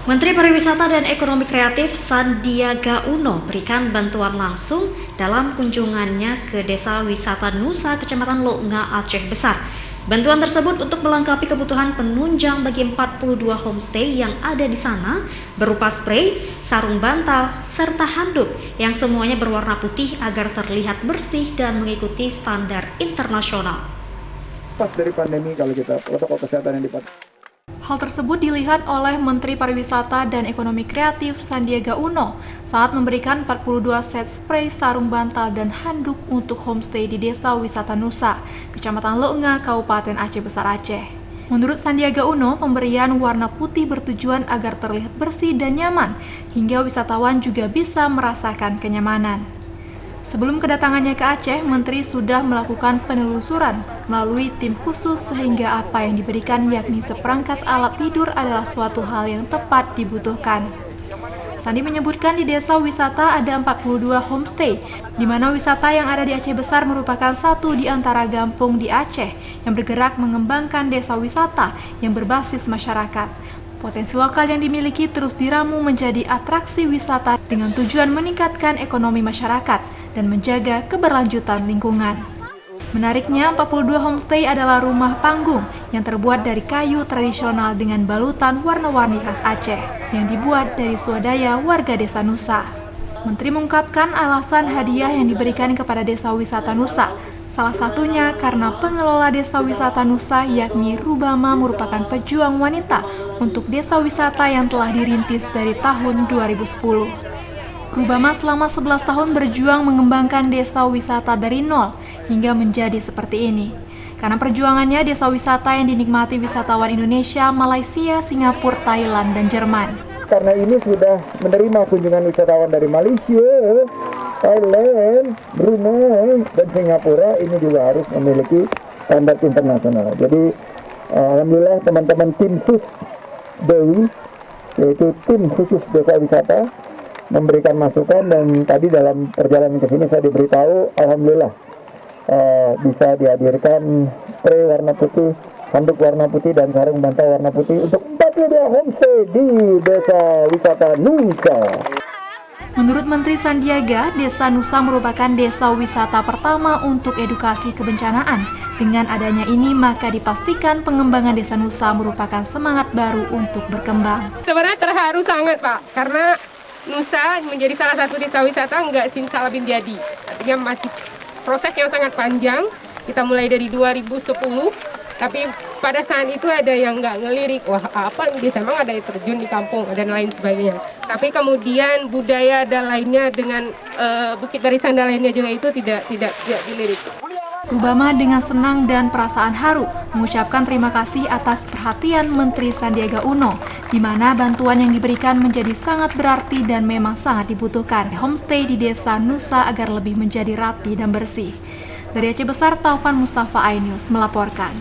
Menteri Pariwisata dan Ekonomi Kreatif Sandiaga Uno berikan bantuan langsung dalam kunjungannya ke Desa Wisata Nusa, Kecamatan Loknga, Aceh Besar. Bantuan tersebut untuk melengkapi kebutuhan penunjang bagi 42 homestay yang ada di sana berupa spray, sarung bantal, serta handuk yang semuanya berwarna putih agar terlihat bersih dan mengikuti standar internasional. Pas dari pandemi kalau kita protokol kesehatan yang dipatuhi. Hal tersebut dilihat oleh Menteri Pariwisata dan Ekonomi Kreatif Sandiaga Uno saat memberikan 42 set spray, sarung bantal, dan handuk untuk homestay di Desa Wisata Nusa, Kecamatan Loknga, Kabupaten Aceh Besar, Aceh. Menurut Sandiaga Uno, pemberian warna putih bertujuan agar terlihat bersih dan nyaman, hingga wisatawan juga bisa merasakan kenyamanan. Sebelum kedatangannya ke Aceh, Menteri sudah melakukan penelusuran melalui tim khusus sehingga apa yang diberikan yakni seperangkat alat tidur adalah suatu hal yang tepat dibutuhkan. Sandi menyebutkan di desa wisata ada 42 homestay, di mana wisata yang ada di Aceh Besar merupakan satu di antara kampung di Aceh yang bergerak mengembangkan desa wisata yang berbasis masyarakat. Potensi lokal yang dimiliki terus diramu menjadi atraksi wisata dengan tujuan meningkatkan ekonomi masyarakat dan menjaga keberlanjutan lingkungan. Menariknya, 42 homestay adalah rumah panggung yang terbuat dari kayu tradisional dengan balutan warna-warni khas Aceh yang dibuat dari swadaya warga Desa Nusa. Menteri mengungkapkan alasan hadiah yang diberikan kepada Desa Wisata Nusa. Salah satunya karena pengelola Desa Wisata Nusa yakni Rubama merupakan pejuang wanita untuk desa wisata yang telah dirintis dari tahun 2010. Rubama selama 11 tahun berjuang mengembangkan desa wisata dari nol hingga menjadi seperti ini. Karena perjuangannya, desa wisata yang dinikmati wisatawan Indonesia, Malaysia, Singapura, Thailand, dan Jerman. Karena ini sudah menerima kunjungan wisatawan dari Malaysia, Thailand, Brunei, dan Singapura, ini juga harus memiliki standar internasional. Jadi, alhamdulillah teman-teman tim sus Dewi, yaitu tim khusus desa wisata, memberikan masukan, dan tadi dalam perjalanan ke sini saya diberitahu alhamdulillah bisa dihadirkan spray warna putih, handuk warna putih, dan sarung bantal warna putih untuk 42 homestay di Desa Wisata Nusa. Menurut Menteri Sandiaga, Desa Nusa merupakan desa wisata pertama untuk edukasi kebencanaan. Dengan adanya ini, maka dipastikan pengembangan Desa Nusa merupakan semangat baru untuk berkembang. Sebenarnya terharu sangat, Pak, karena Nusa menjadi salah satu desa wisata nggak simsalabim jadi. Artinya masih proses yang sangat panjang. Kita mulai dari 2010, tapi pada saat itu ada yang nggak ngelirik, wah apa desa, emang ada yang terjun di kampung dan lain sebagainya. Tapi kemudian budaya dan lainnya dengan bukit barisan dan lainnya juga itu tidak dilirik. Rubama dengan senang dan perasaan haru mengucapkan terima kasih atas perhatian Menteri Sandiaga Uno, di mana bantuan yang diberikan menjadi sangat berarti dan memang sangat dibutuhkan homestay di Desa Nusa agar lebih menjadi rapi dan bersih. Dari Aceh Besar, Taufan Mustafa, iNews melaporkan.